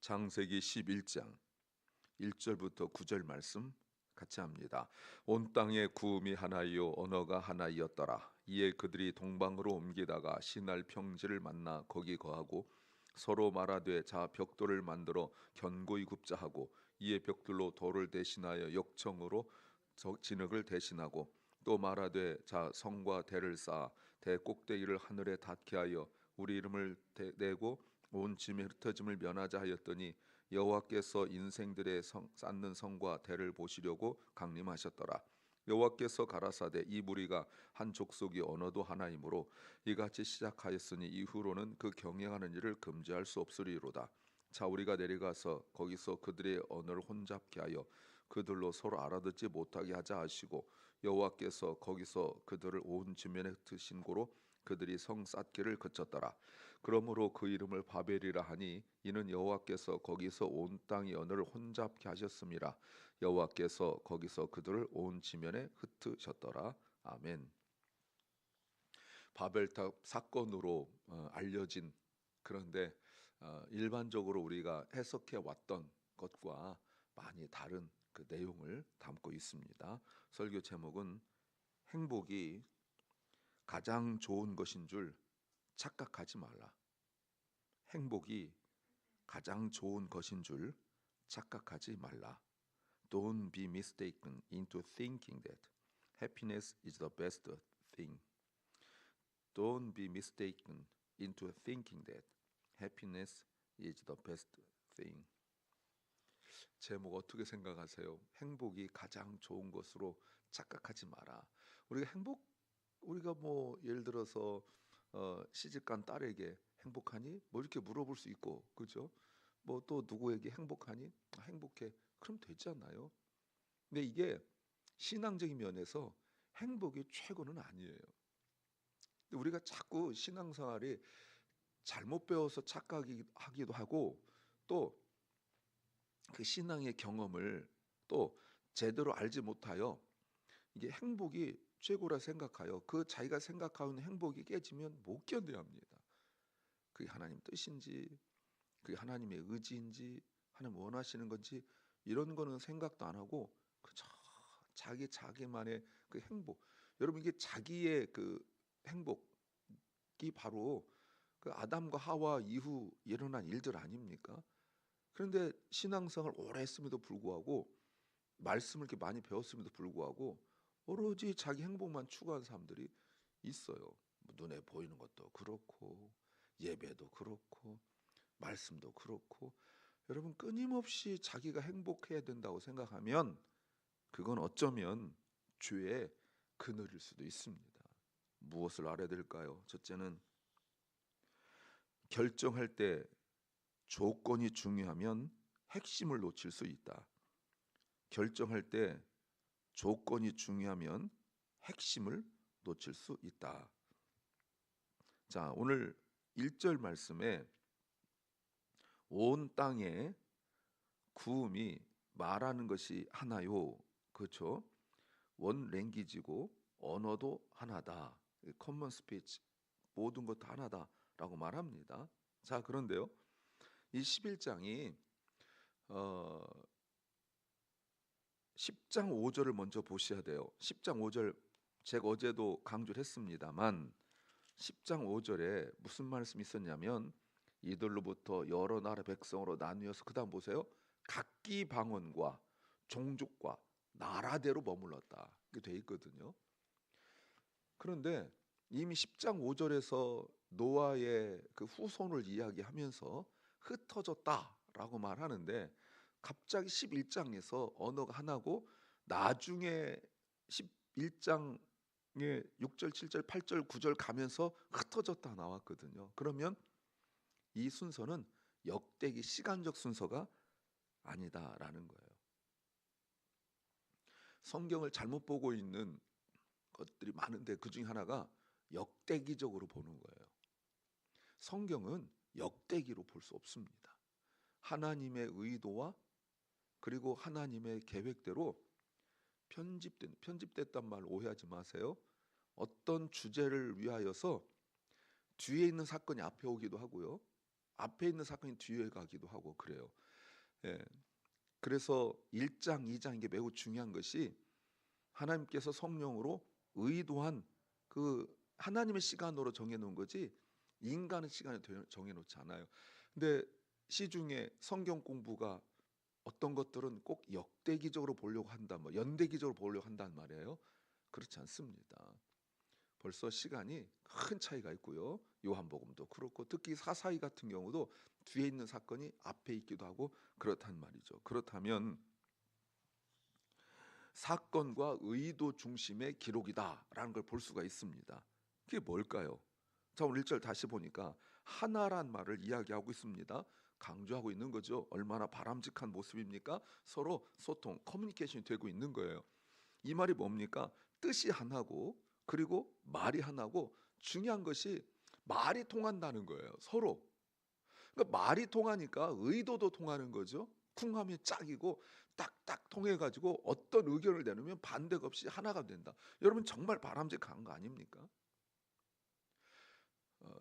창세기 11장 1절부터 9절 말씀 같이 합니다. 온 땅에 구음이 하나이요 언어가 하나이었더라. 이에 그들이 동방으로 옮기다가 시날 평지를 만나 거기 거하고 서로 말하되 자 벽돌을 만들어 견고히 굽자 하고 이에 벽돌로 돌을 대신하여 역청으로 진흙을 대신하고 또 말하되 자 성과 대를 쌓아 대 꼭대기를 하늘에 닿게 하여 우리 이름을 내고 온 짐의 흩어짐을 면하자 하였더니 여호와께서 인생들의 쌓는 성과 대를 보시려고 강림하셨더라. 여호와께서 가라사대 이 무리가 한 족속이 언어도 하나이므로 이같이 시작하였으니 이후로는 그 경영하는 일을 금지할 수 없으리로다. 자 우리가 내려가서 거기서 그들의 언어를 혼잡케 하여 그들로 서로 알아듣지 못하게 하자 하시고 여호와께서 거기서 그들을 온 지면에 흩으신 고로 그들이 성 쌓기를 그쳤더라. 그러므로 그 이름을 바벨이라 하니 이는 여호와께서 거기서 온 땅의 언어를 혼잡케 하셨음이라. 여호와께서 거기서 그들을 온 지면에 흩으셨더라. 아멘. 바벨탑 사건으로 알려진, 그런데 일반적으로 우리가 해석해 왔던 것과 많이 다른 그 내용을 담고 있습니다. 설교 제목은 행복이 가장 좋은 것인 줄 착각하지 말라. 행복이 가장 좋은 것인 줄 착각하지 말라. Don't be mistaken into thinking that happiness is the best thing. Don't be mistaken into thinking that happiness is the best thing. 제목 어떻게 생각하세요? 행복이 가장 좋은 것으로 착각하지 마라. 우리가 뭐 예를 들어서 시집간 딸에게 행복하니? 뭐 이렇게 물어볼 수 있고, 그죠? 뭐 또 누구에게 행복하니? 행복해. 그럼 되잖아요. 근데 이게 신앙적인 면에서 행복이 최고는 아니에요. 근데 우리가 자꾸 신앙생활이 잘못 배워서 착각하기도 하고 또 그 신앙의 경험을 또 제대로 알지 못하여 이게 행복이 최고라 생각하여 그 자기가 생각하는 행복이 깨지면 못 견뎌야 합니다. 그게 하나님 뜻인지 그게 하나님의 의지인지 하나님 원하시는 건지 이런 거는 생각도 안 하고 그저 자기만의 그 행복. 여러분 이게 자기의 그 행복이 바로 그 아담과 하와 이후 일어난 일들 아닙니까? 그런데 신앙생활을 오래 했음에도 불구하고 말씀을 이렇게 많이 배웠음에도 불구하고 오로지 자기 행복만 추구하는 사람들이 있어요. 뭐 눈에 보이는 것도 그렇고 예배도 그렇고 말씀도 그렇고 여러분 끊임없이 자기가 행복해야 된다고 생각하면 그건 어쩌면 죄의 그늘일 수도 있습니다. 무엇을 알아야 될까요? 첫째는 결정할 때 조건이 중요하면 핵심을 놓칠 수 있다. 결정할 때 조건이 중요하면 핵심을 놓칠 수 있다. 자, 오늘 1절 말씀에 온 땅에 구음이 말하는 것이 하나요. 그렇죠? 원 랭귀지고 언어도 하나다. 커먼 스피치 모든 것 다 하나다라고 말합니다. 자, 그런데요. 이 11장이 10장 5절을 먼저 보셔야 돼요. 10장 5절 제가 어제도 강조를 했습니다만 10장 5절에 무슨 말씀이 있었냐면 이들로부터 여러 나라 백성으로 나뉘어서 그다음 보세요. 각기 방언과 종족과 나라대로 머물렀다. 이렇게 돼 있거든요. 그런데 이미 10장 5절에서 노아의 그 후손을 이야기하면서 흩어졌다라고 말하는데 갑자기 11장에서 언어가 하나고 나중에 11장에 6절, 7절, 8절, 9절 가면서 흩어졌다 나왔거든요. 그러면 이 순서는 역대기 시간적 순서가 아니다라는 거예요. 성경을 잘못 보고 있는 것들이 많은데 그 중에 하나가 역대기적으로 보는 거예요. 성경은 역대기로 볼 수 없습니다. 하나님의 의도와 그리고 하나님의 계획대로 편집됐단 말 오해하지 마세요. 어떤 주제를 위하여서 뒤에 있는 사건이 앞에 오기도 하고요. 앞에 있는 사건이 뒤에 가기도 하고 그래요. 예. 그래서 1장, 2장 이게 매우 중요한 것이 하나님께서 성령으로 의도한 그 하나님의 시간으로 정해놓은 거지 인간의 시간에 정해놓지 않아요. 근데 시중에 성경 공부가 어떤 것들은 꼭 역대기적으로 보려고 한다, 뭐 연대기적으로 보려고 한단 말이에요. 그렇지 않습니다. 벌써 시간이 큰 차이가 있고요. 요한복음도 그렇고 특히 사사기 같은 경우도 뒤에 있는 사건이 앞에 있기도 하고 그렇단 말이죠. 그렇다면 사건과 의도 중심의 기록이다라는 걸 볼 수가 있습니다. 그게 뭘까요? 자, 오늘 1절 다시 보니까 하나란 말을 이야기하고 있습니다. 강조하고 있는 거죠. 얼마나 바람직한 모습입니까? 서로 소통, 커뮤니케이션이 되고 있는 거예요. 이 말이 뭡니까? 뜻이 하나고 그리고 말이 하나고 중요한 것이 말이 통한다는 거예요. 서로. 그러니까 말이 통하니까 의도도 통하는 거죠. 쿵하면 짝이고 딱딱 통해 가지고 어떤 의견을 내놓으면 반대가 없이 하나가 된다. 여러분 정말 바람직한 거 아닙니까?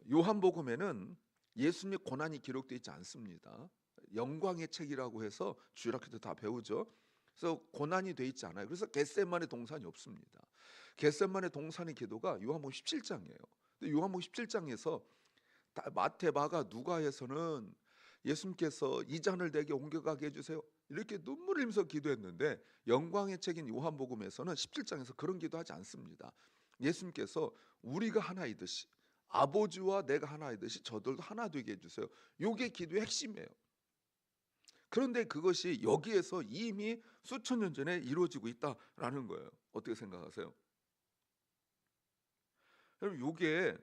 요한복음에는 예수님의 고난이 기록되어 있지 않습니다. 영광의 책이라고 해서 주일학교 때 다 배우죠. 그래서 고난이 돼 있지 않아요. 그래서 겟세마네 동산이 없습니다. 겟세마네 동산의 기도가 요한복음 17장이에요. 근데 요한복음 17장에서 마태, 마가, 누가에서는 예수님께서 이 잔을 내게 옮겨가게 해주세요 이렇게 눈물을 흘리면서 기도했는데 영광의 책인 요한복음에서는 17장에서 그런 기도하지 않습니다. 예수님께서 우리가 하나이듯이 아버지와 내가 하나이듯이 저들도 하나 되게 해주세요. 이게 기도의 핵심이에요. 그런데 그것이 여기에서 이미 수천 년 전에 이루어지고 있다라는 거예요. 어떻게 생각하세요? 여러분 이게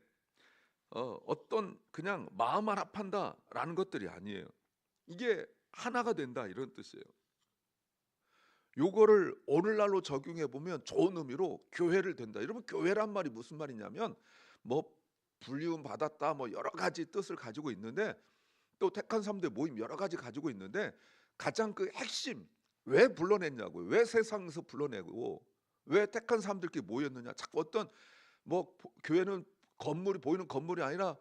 어떤 그냥 마음만 합한다라는 것들이 아니에요. 이게 하나가 된다 이런 뜻이에요. 요거를 오늘날로 적용해 보면 좋은 의미로 교회를 된다. 여러분 교회란 말이 무슨 말이냐면 뭐 불리움 받았다 뭐 여러 가지 뜻을 가지고 있는데 또 택한 사람들 모임 여러 가지 가지고 있는데 가장 그 핵심 왜 불러냈냐고요. 왜 세상에서 불러내고 왜 택한 사람들끼리 모였느냐. 자꾸 어떤 뭐 교회는 건물이 보이는 건물이 아니라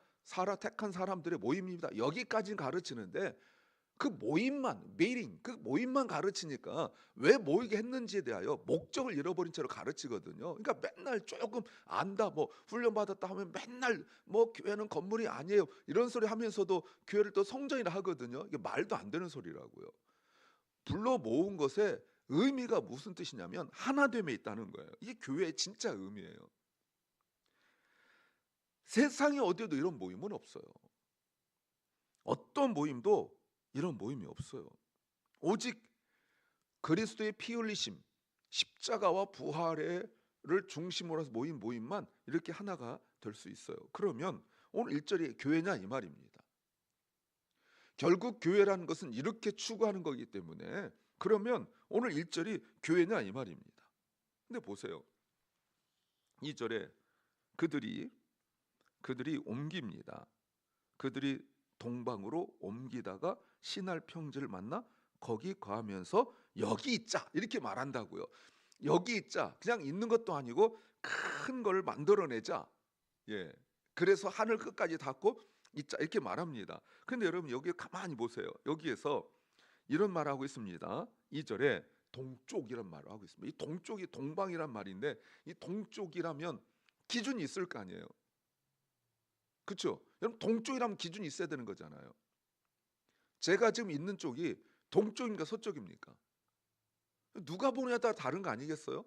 택한 사람들의 모임입니다. 여기까지는 가르치는데 그 모임만 메이팅 그 모임만 가르치니까 왜 모이게 했는지에 대하여 목적을 잃어버린 채로 가르치거든요. 그러니까 맨날 조금 안다 뭐 훈련 받았다 하면 맨날 뭐 교회는 건물이 아니에요 이런 소리 하면서도 교회를 또 성전이라 하거든요. 이게 말도 안 되는 소리라고요. 불러 모은 것에 의미가 무슨 뜻이냐면 하나됨에 있다는 거예요. 이게 교회의 진짜 의미예요. 세상에 어디에도 이런 모임은 없어요. 어떤 모임도 이런 모임이 없어요. 오직 그리스도의 피 흘리심, 십자가와 부활을 중심으로 해서 모인 모임만 이렇게 하나가 될 수 있어요. 그러면 오늘 1절이 교회냐 이 말입니다. 결국 교회라는 것은 이렇게 추구하는 거기 때문에 그러면 오늘 1절이 교회냐 이 말입니다. 근데 보세요. 2절에 그들이 옮깁니다. 그들이 동방으로 옮기다가 신할 평지를 만나 거기 거하면서 여기 있자 이렇게 말한다고요. 여기 있자 그냥 있는 것도 아니고 큰 걸 만들어내자. 예. 그래서 하늘 끝까지 닿고 있자 이렇게 말합니다. 근데 여러분 여기 가만히 보세요. 여기에서 이런 말하고 있습니다. 2절에 동쪽이란 말을 하고 있습니다. 이 동쪽이 동방이란 말인데 이 동쪽이라면 기준이 있을 거 아니에요. 그렇죠? 여러분 동쪽이라면 기준이 있어야 되는 거잖아요. 제가 지금 있는 쪽이 동쪽입니까 서쪽입니까? 누가 보느냐에 따라 다른 거 아니겠어요?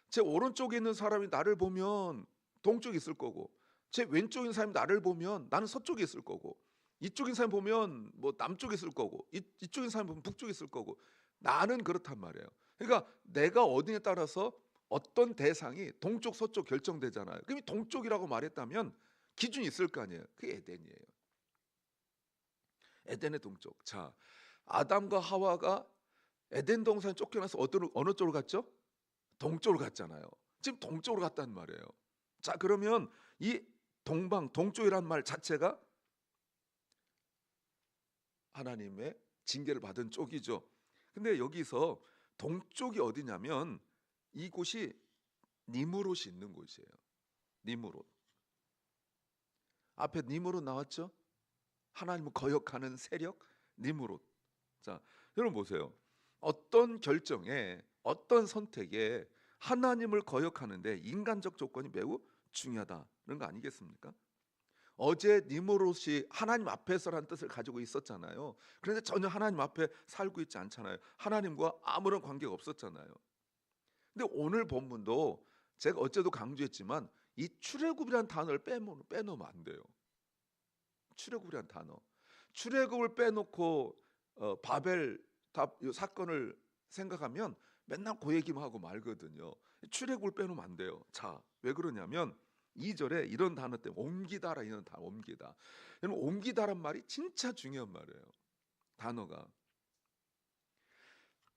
제 오른쪽에 있는 사람이 나를 보면 동쪽에 있을 거고 제 왼쪽에 있는 사람이 나를 보면 나는 서쪽에 있을 거고 이쪽인 사람 보면 뭐 남쪽에 있을 거고 이쪽인 사람 보면 북쪽에 있을 거고 나는 그렇단 말이에요. 그러니까 내가 어디에 따라서 어떤 대상이 동쪽 서쪽 결정되잖아요. 그럼 동쪽이라고 말했다면 기준이 있을 거 아니에요. 그게 에덴이에요. 에덴의 동쪽. 자, 아담과 하와가 에덴 동산에 쫓겨나서 어느 쪽으로 갔죠? 동쪽으로 갔잖아요. 지금 동쪽으로 갔단 말이에요. 자, 그러면 이 동쪽이란 말 자체가 하나님의 징계를 받은 쪽이죠. 근데 여기서 동쪽이 어디냐면 이곳이 니무롯이 있는 곳이에요. 니무롯. 앞에 니무롯 나왔죠? 하나님을 거역하는 세력 니므롯. 자, 여러분 보세요. 어떤 결정에, 어떤 선택에 하나님을 거역하는데 인간적 조건이 매우 중요하다는 거 아니겠습니까? 어제 니므롯이 하나님 앞에서라는 뜻을 가지고 있었잖아요. 그런데 전혀 하나님 앞에 살고 있지 않잖아요. 하나님과 아무런 관계가 없었잖아요. 근데 오늘 본문도 제가 어제도 강조했지만 이 출애굽이라는 단어를 빼놓으면 안 돼요. 출애굽이라는 단어. 출애굽을 빼놓고 바벨 답 사건을 생각하면 맨날 그 얘기만 하고 말거든요. 출애굽을 빼놓으면 안 돼요. 자, 왜 그러냐면 2절에 이런 단어 때문에 옮기다라 이런 단어 옮기다. 여러분 옮기다란 말이 진짜 중요한 말이에요. 단어가.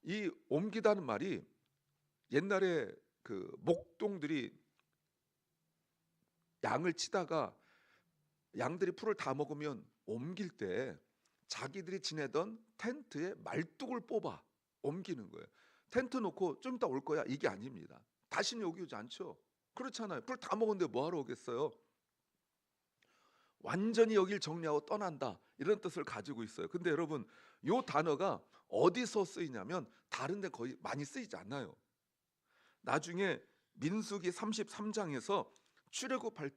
이 옮기다는 말이 옛날에 그 목동들이 양을 치다가 양들이 풀을 다 먹으면 옮길 때 자기들이 지내던 텐트에 말뚝을 뽑아 옮기는 거예요. 텐트 놓고 좀 이따 올 거야 이게 아닙니다. 다시는 여기 오지 않죠. 그렇잖아요. 풀 다 먹었는데 뭐하러 오겠어요. 완전히 여길 정리하고 떠난다 이런 뜻을 가지고 있어요. 근데 여러분 요 단어가 어디서 쓰이냐면 다른 데 거의 많이 쓰이지 않아요. 나중에 민수기 33장에서 출애굽할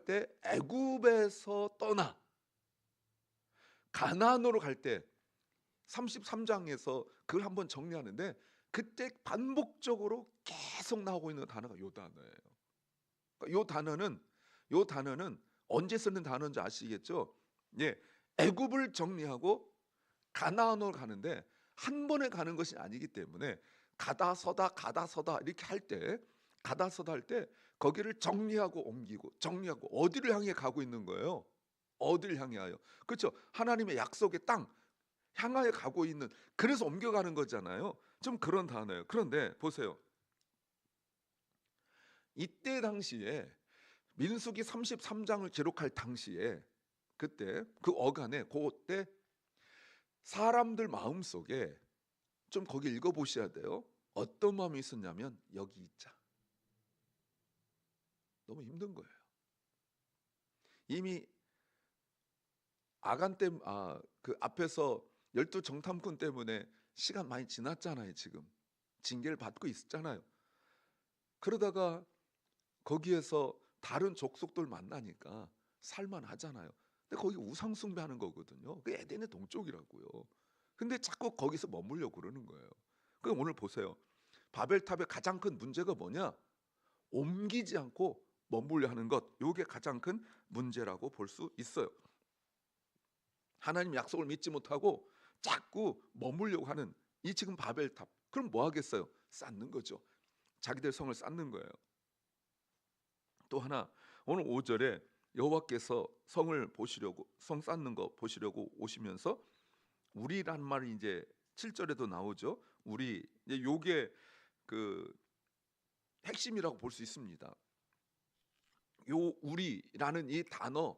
때 애굽에서 떠나 가나안으로 갈 때 33장에서 그걸 한번 정리하는데 그때 반복적으로 계속 나오고 있는 단어가 요 단어예요. 그러니까 요 단어는 언제 쓰는 단어인지 아시겠죠? 예, 애굽을 정리하고 가나안으로 가는데 한 번에 가는 것이 아니기 때문에 가다 서다 이렇게 할 때 가다 서다 할 때 거기를 정리하고 옮기고 정리하고 어디를 향해 가고 있는 거예요? 어디를 향하여? 그렇죠? 하나님의 약속의 땅 향하여 가고 있는 그래서 옮겨가는 거잖아요. 좀 그런 단어예요. 그런데 보세요. 이때 당시에 민수기 33장을 기록할 당시에 그때 그 어간에 그때 사람들 마음속에 좀 거기 읽어보셔야 돼요. 어떤 마음이 있었냐면 여기 있자. 너무 힘든 거예요. 이미 아간 때문에 그 앞에서 12정탐꾼 때문에 시간 많이 지났잖아요. 지금 징계를 받고 있었잖아요. 그러다가 거기에서 다른 족속들 만나니까 살만하잖아요. 근데 거기 우상 숭배하는 거거든요. 그 에덴의 동쪽이라고요. 근데 자꾸 거기서 머물려고 그러는 거예요. 그럼 오늘 보세요. 바벨탑의 가장 큰 문제가 뭐냐? 옮기지 않고 머물려 하는 것. 이게 가장 큰 문제라고 볼 수 있어요. 하나님 약속을 믿지 못하고 자꾸 머물려고 하는 이 지금 바벨탑. 그럼 뭐 하겠어요? 쌓는 거죠. 자기들 성을 쌓는 거예요. 또 하나 오늘 5절에 여호와께서 성을 보시려고 성 쌓는 거 보시려고 오시면서 우리란 말이 이제 7절에도 나오죠. 우리 이제 요게 그 핵심이라고 볼 수 있습니다. 요 우리라는 이 단어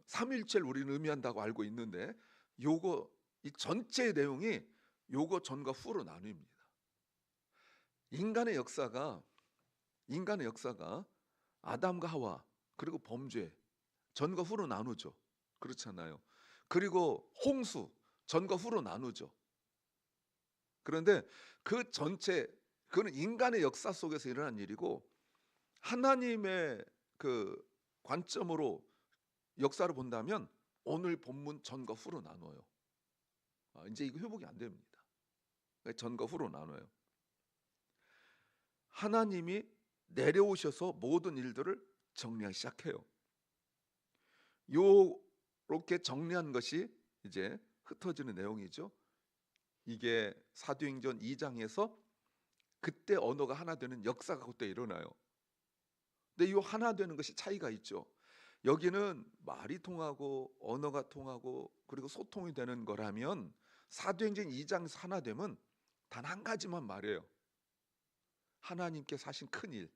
삼일체를 우리는 의미한다고 알고 있는데 요거 이 전체 내용이 요거 전과 후로 나뉩니다. 인간의 역사가 아담과 하와 그리고 범죄 전과 후로 나누죠. 그렇잖아요. 그리고 홍수 전과 후로 나누죠. 그런데 그 전체 그는 인간의 역사 속에서 일어난 일이고 하나님의 그 관점으로 역사를 본다면 오늘 본문 전과 후로 나눠요. 이제 이거 회복이 안 됩니다. 전과 후로 나눠요. 하나님이 내려오셔서 모든 일들을 정리하기 시작해요. 요렇게 정리한 것이 이제 흩어지는 내용이죠. 이게 사도행전 2장에서 그때 언어가 하나 되는 역사가 그때 일어나요. 근데 이 하나 되는 것이 차이가 있죠. 여기는 말이 통하고 언어가 통하고 그리고 소통이 되는 거라면 사도행전 2장에서 하나 되면 단 한 가지만 말해요. 하나님께서 하신 큰일.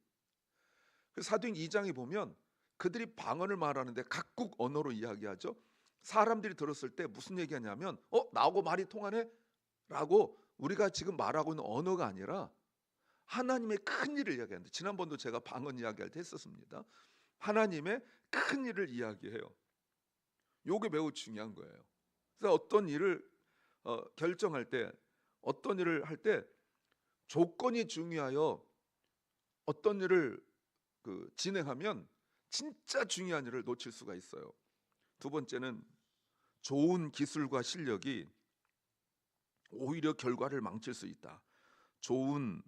사도행전 2장에 보면 그들이 방언을 말하는데 각국 언어로 이야기하죠. 사람들이 들었을 때 무슨 얘기하냐면 나하고 말이 통하네? 라고 우리가 지금 말하고 있는 언어가 아니라 하나님의 큰일을 이야기하는데 지난번도 제가 방언 이야기할 때 했었습니다. 하나님의 큰일을 이야기해요. 요게 매우 중요한 거예요. 그래서 어떤 일을 결정할 때, 어떤 일을 할 때 조건이 중요하여 어떤 일을 진행하면 진짜 중요한 일을 놓칠 수가 있어요. 두 번째는 좋은 기술과 실력이 오히려 결과를 망칠 수 있다. 좋은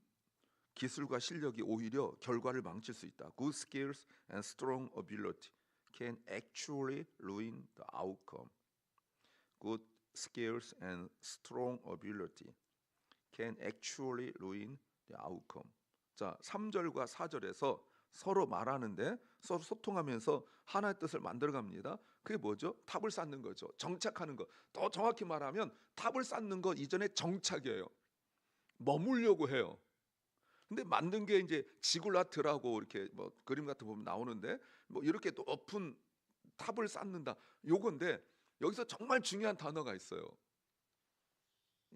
기술과 실력이 오히려 결과를 망칠 수 있다. Good skills and strong ability can actually ruin the outcome. Good skills and strong ability can actually ruin the outcome. 자, 3절과 4절에서 서로 말하는데 서로 소통하면서 하나의 뜻을 만들어 갑니다. 그게 뭐죠? 탑을 쌓는 거죠. 정착하는 거. 더 정확히 말하면 탑을 쌓는 거 이전에 정착이에요. 머물려고 해요. 근데 만든 게 이제 지굴라트라고 이렇게 뭐 그림 같은 거 보면 나오는데 뭐 이렇게 높은 탑을 쌓는다. 요건데 여기서 정말 중요한 단어가 있어요.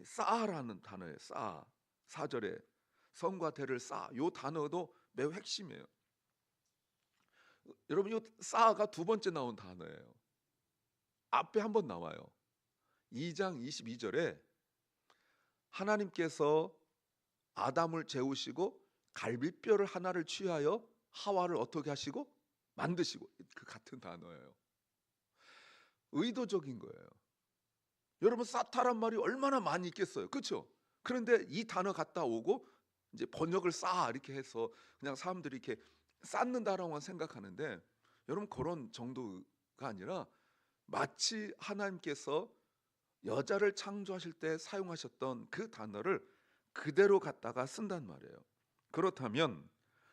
쌓아라는 단어예요. 쌓아. 4절에 성과 대를 쌓아. 요 단어도 매우 핵심이에요. 여러분 이 쌓아가 두 번째 나온 단어예요. 앞에 한 번 나와요. 2장 22절에 하나님께서 아담을 재우시고 갈비뼈를 하나를 취하여 하와를 어떻게 하시고 만드시고, 그 같은 단어예요. 의도적인 거예요. 여러분 쌓다란 말이 얼마나 많이 있겠어요. 그렇죠? 그런데 이 단어 갖다 오고 이제 번역을 쌓아 이렇게 해서 그냥 사람들이 이렇게 쌓는다라고만 생각하는데, 여러분 그런 정도가 아니라 마치 하나님께서 여자를 창조하실 때 사용하셨던 그 단어를 그대로 갖다가 쓴단 말이에요. 그렇다면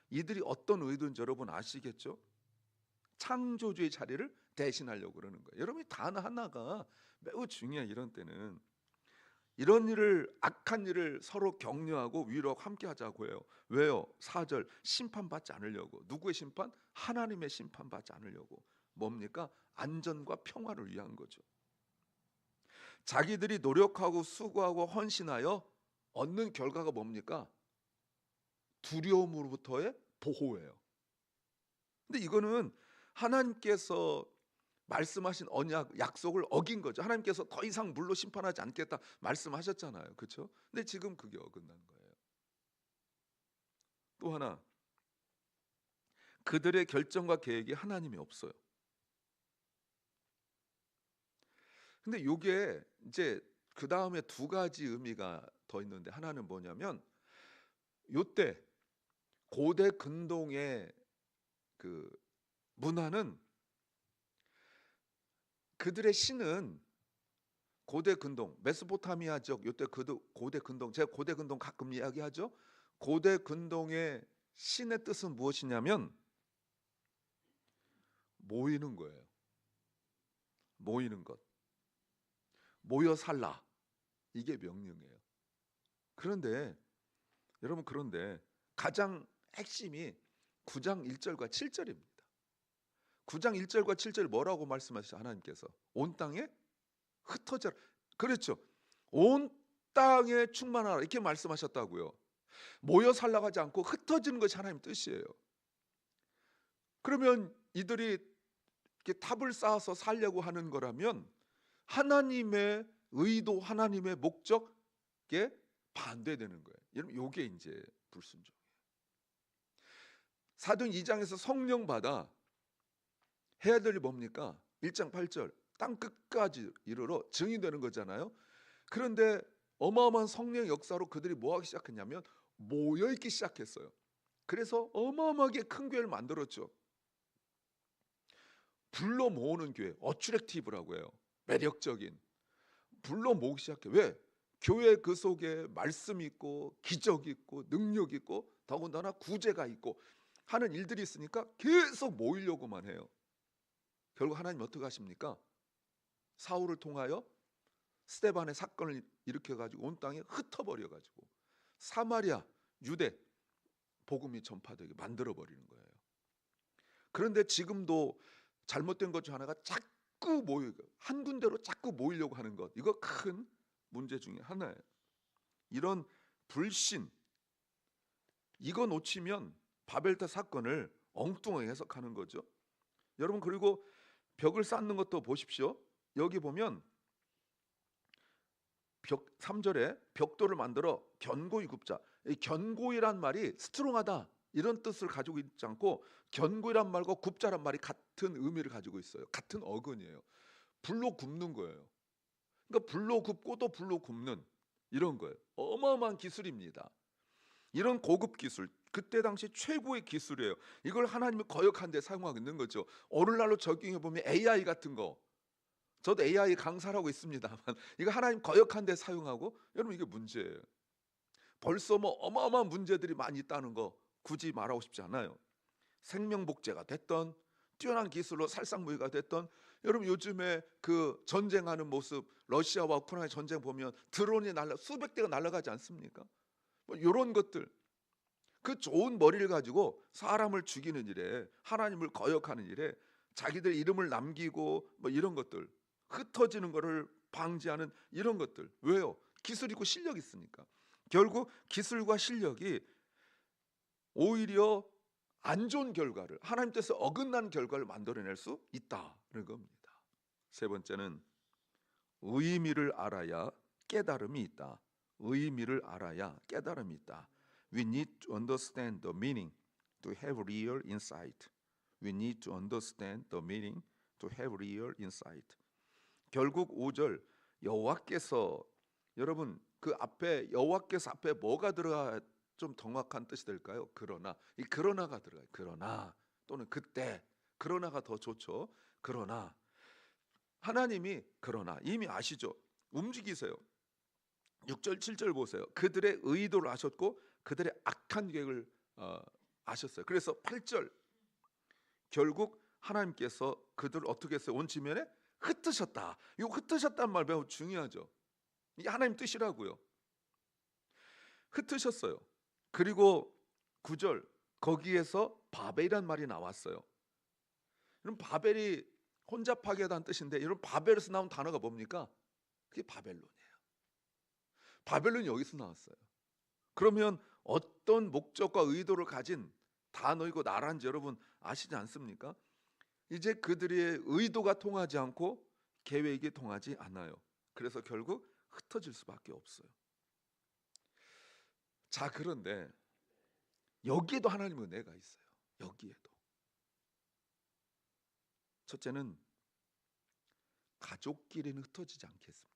이들이 어떤 의도인지 여러분 아시겠죠? 창조주의 자리를 대신하려고 그러는 거예요. 여러분 이 단어 하나가 매우 중요해요. 이런 때는 이런 일을, 악한 일을 서로 격려하고 위로하고 함께 하자고 해요. 왜요? 4절 심판받지 않으려고. 누구의 심판? 하나님의 심판받지 않으려고. 뭡니까? 안전과 평화를 위한 거죠. 자기들이 노력하고 수고하고 헌신하여 얻는 결과가 뭡니까? 두려움으로부터의 보호예요. 근데 이거는 하나님께서 말씀하신 언약, 약속을 어긴 거죠. 하나님께서 더 이상 물로 심판하지 않겠다 말씀하셨잖아요. 그렇죠? 근데 지금 그게 어긋난 거예요. 또 하나, 그들의 결정과 계획이 하나님이 없어요. 근데 요게 이제 그 다음에 두 가지 의미가 더 있는데, 하나는 뭐냐면 요때 고대 근동의 그 문화는, 그들의 신은 고대 근동 메소포타미아 지역, 요때 고대 근동, 제가 고대 근동 가끔 이야기하죠. 고대 근동의 신의 뜻은 무엇이냐면 모이는 거예요. 모이는 것, 모여 살라, 이게 명령이에요. 그런데 여러분, 그런데 가장 핵심이 9장 1절과 7절입니다. 9장 1절과 7절 뭐라고 말씀하시죠? 하나님께서 온 땅에 흩어져라. 그렇죠. 온 땅에 충만하라 이렇게 말씀하셨다고요. 모여 살라고 하지 않고 흩어지는 것이 하나님 뜻이에요. 그러면 이들이 이렇게 탑을 쌓아서 살려고 하는 거라면 하나님의 의도, 하나님의 목적에 반대되는 거예요. 여러분 요게 이제 불순종이에요. 사도행 2장에서 성령 받아 해야 될 일이 뭡니까? 1장 8절 땅 끝까지 이르러 증이 되는 거잖아요. 그런데 어마어마한 성령의 역사로 그들이 뭐 하기 시작했냐면 모여 있기 시작했어요. 그래서 어마어마하게 큰 교회를 만들었죠. 불러 모으는 교회, 어트랙티브라고 해요. 매력적인. 불러 모으기 시작해. 왜? 교회 그 속에 말씀이 있고 기적이 있고 능력이 있고 더군다나 구제가 있고 하는 일들이 있으니까 계속 모이려고만 해요. 결국 하나님 어떻게 하십니까? 사울을 통하여 스데반의 사건을 일으켜가지고 온 땅에 흩어버려가지고 사마리아, 유대 복음이 전파되게 만들어버리는 거예요. 그런데 지금도 잘못된 것 중 하나가 자꾸 모이고 한 군데로 자꾸 모이려고 하는 것, 이거 큰 문제 중에 하나예요. 이런 불신, 이거 놓치면 바벨탑 사건을 엉뚱하게 해석하는 거죠. 여러분, 그리고 벽을 쌓는 것도 보십시오. 여기 보면 3절에 벽돌을 만들어 견고히 굽자. 이 견고히란 말이 스트롱하다 이런 뜻을 가지고 있지 않고, 견고히란 말과 굽자란 말이 같은 의미를 가지고 있어요. 같은 어근이에요. 불로 굽는 거예요. 그러니까 불로 굽고 또 불로 굽는 이런 거예요. 어마어마한 기술입니다. 이런 고급 기술, 그때 당시 최고의 기술이에요. 이걸 하나님이 거역한 데 사용하고 있는 거죠. 오늘날로 적용해 보면 AI 같은 거, 저도 AI 강사라고 있습니다만 이거 하나님 거역한 데 사용하고, 여러분 이게 문제예요. 벌써 뭐 어마어마한 문제들이 많이 있다는 거 굳이 말하고 싶지 않아요. 생명복제가 됐던, 뛰어난 기술로 살상무기가 됐던, 여러분 요즘에 그 전쟁하는 모습, 러시아와 우크라이나 전쟁 보면 드론이 수백 대가 날아가지 않습니까? 뭐 이런 것들, 그 좋은 머리를 가지고 사람을 죽이는 일에, 하나님을 거역하는 일에 자기들 이름을 남기고 뭐 이런 것들, 흩어지는 것을 방지하는 이런 것들. 왜요? 기술 있고 실력 있으니까. 결국 기술과 실력이 오히려 안 좋은 결과를, 하나님 뜻에 어긋난 결과를 만들어낼 수 있다는 겁니다. 세 번째는 의미를 알아야 깨달음이 있다. 의미를 알아야 깨달음이 있다. We need to understand the meaning to have real insight. We need to understand the meaning to have real insight. 결국 5절 여호와께서, 여러분 그 앞에 여호와께서 앞에 뭐가 들어가 좀 정확한 뜻이 될까요? 그러나, 이 그러나가 들어가요. 그러나 또는 그때, 그러나가 더 좋죠. 그러나 하나님이, 그러나 이미 아시죠? 움직이세요. 6절 7절 보세요. 그들의 의도를 아셨고 그들의 악한 계획을 아셨어요. 그래서 8절 결국 하나님께서 그들을 어떻게 했어요? 온 지면에 흩으셨다. 이 흩으셨다는 말 매우 중요하죠. 이게 하나님 뜻이라고요. 흩으셨어요. 그리고 9절 거기에서 바벨이란 말이 나왔어요. 그럼 바벨이 혼잡하게하다는 뜻인데, 여러분 바벨에서 나온 단어가 뭡니까? 그게 바벨론이에요. 바벨론이 여기서 나왔어요. 그러면 어떤 목적과 의도를 가진 단어이고 나라인지 여러분 아시지 않습니까? 이제 그들의 의도가 통하지 않고 계획이 통하지 않아요. 그래서 결국 흩어질 수밖에 없어요. 자, 그런데 여기에도 하나님의 은혜가 있어요. 여기에도. 첫째는 가족끼리는 흩어지지 않겠습니다.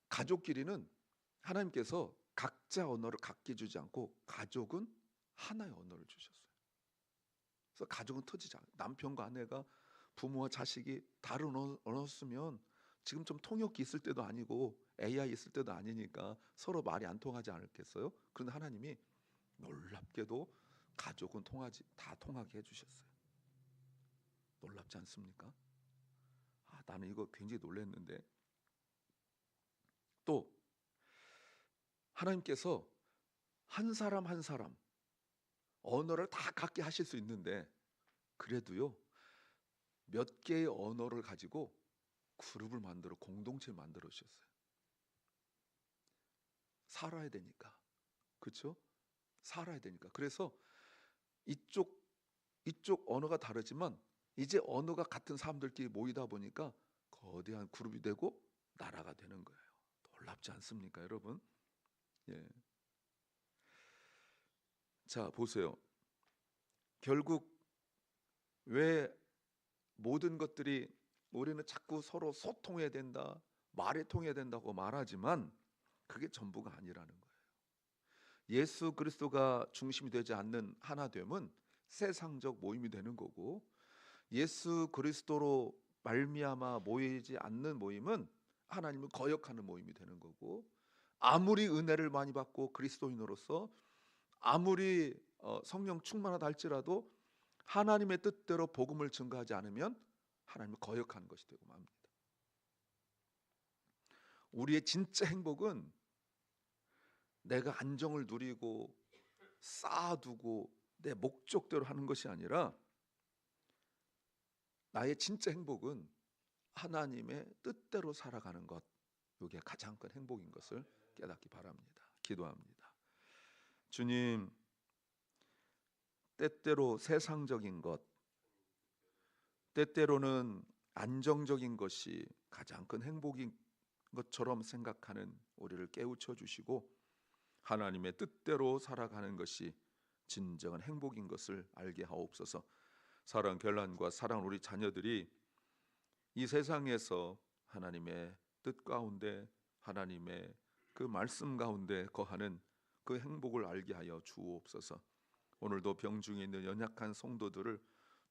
가족끼리는 하나님께서 각자 언어를 각기 주지 않고 가족은 하나의 언어를 주셨어요. 그래서 가족은 터지지 않아요. 남편과 아내가, 부모와 자식이 다른 언어 쓰면 지금 좀 통역기 있을 때도 아니고 AI 있을 때도 아니니까 서로 말이 안 통하지 않을겠어요? 그런데 하나님이 놀랍게도 가족은 다 통하게 해주셨어요. 놀랍지 않습니까? 나는 이거 굉장히 놀랐는데, 또 하나님께서 한 사람 한 사람 언어를 다 갖게 하실 수 있는데, 그래도요 몇 개의 언어를 가지고 그룹을 만들어 공동체를 만들어 주셨어요. 살아야 되니까. 그렇죠? 살아야 되니까. 그래서 이쪽 언어가 다르지만 이제 언어가 같은 사람들끼리 모이다 보니까 거대한 그룹이 되고 나라가 되는 거예요. 놀랍지 않습니까, 여러분? 예. 자, 보세요. 결국 왜 모든 것들이, 우리는 자꾸 서로 소통해야 된다, 말이 통해야 된다고 말하지만 그게 전부가 아니라는 거예요. 예수 그리스도가 중심이 되지 않는 하나됨은 세상적 모임이 되는 거고, 예수 그리스도로 말미암아 모이지 않는 모임은 하나님을 거역하는 모임이 되는 거고, 아무리 은혜를 많이 받고 그리스도인으로서 아무리 성령 충만하다 할지라도 하나님의 뜻대로 복음을 증거하지 않으면 하나님을 거역하는 것이 되고 맙니다. 우리의 진짜 행복은 내가 안정을 누리고 쌓아두고 내 목적대로 하는 것이 아니라, 나의 진짜 행복은 하나님의 뜻대로 살아가는 것, 이게 가장 큰 행복인 것을 깨닫기 바랍니다. 기도합니다. 주님, 때때로 세상적인 것, 때때로는 안정적인 것이 가장 큰 행복인 것처럼 생각하는 우리를 깨우쳐 주시고, 하나님의 뜻대로 살아가는 것이 진정한 행복인 것을 알게 하옵소서. 사랑 결란과 사랑 우리 자녀들이 이 세상에서 하나님의 뜻 가운데, 하나님의 그 말씀 가운데 거하는 그 행복을 알게 하여 주옵소서. 오늘도 병중에 있는 연약한 성도들을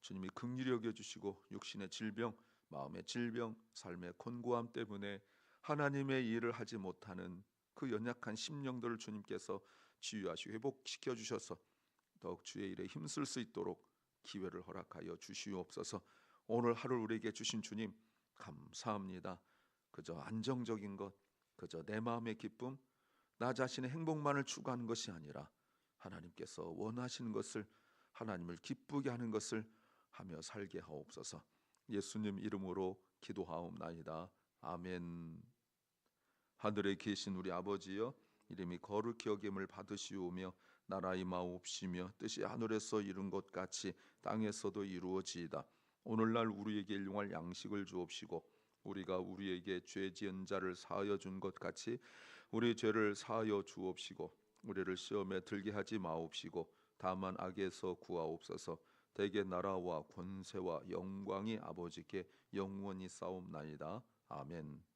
주님이 긍휼히 여겨 주시고, 육신의 질병, 마음의 질병, 삶의 곤고함 때문에 하나님의 일을 하지 못하는 그 연약한 심령들을 주님께서 치유하시고 회복시켜 주셔서 더욱 주의 일에 힘쓸 수 있도록 기회를 허락하여 주시옵소서. 오늘 하루 우리에게 주신 주님 감사합니다. 그저 안정적인 것, 그저 내 마음의 기쁨, 나 자신의 행복만을 추구하는 것이 아니라 하나님께서 원하시는 것을, 하나님을 기쁘게 하는 것을 하며 살게 하옵소서. 예수님 이름으로 기도하옵나이다. 아멘. 하늘에 계신 우리 아버지여, 이름이 거룩히 여김을 받으시오며 나라 임하옵시며 뜻이 하늘에서 이룬 것 같이 땅에서도 이루어지이다. 오늘날 우리에게 일용할 양식을 주옵시고, 우리가 우리에게 죄 지은 자를 사하여 준 것 같이 우리 죄를 사하여 주옵시고, 우리를 시험에 들게 하지 마옵시고 다만 악에서 구하옵소서. 대개 나라와 권세와 영광이 아버지께 영원히 싸움나이다. 아멘.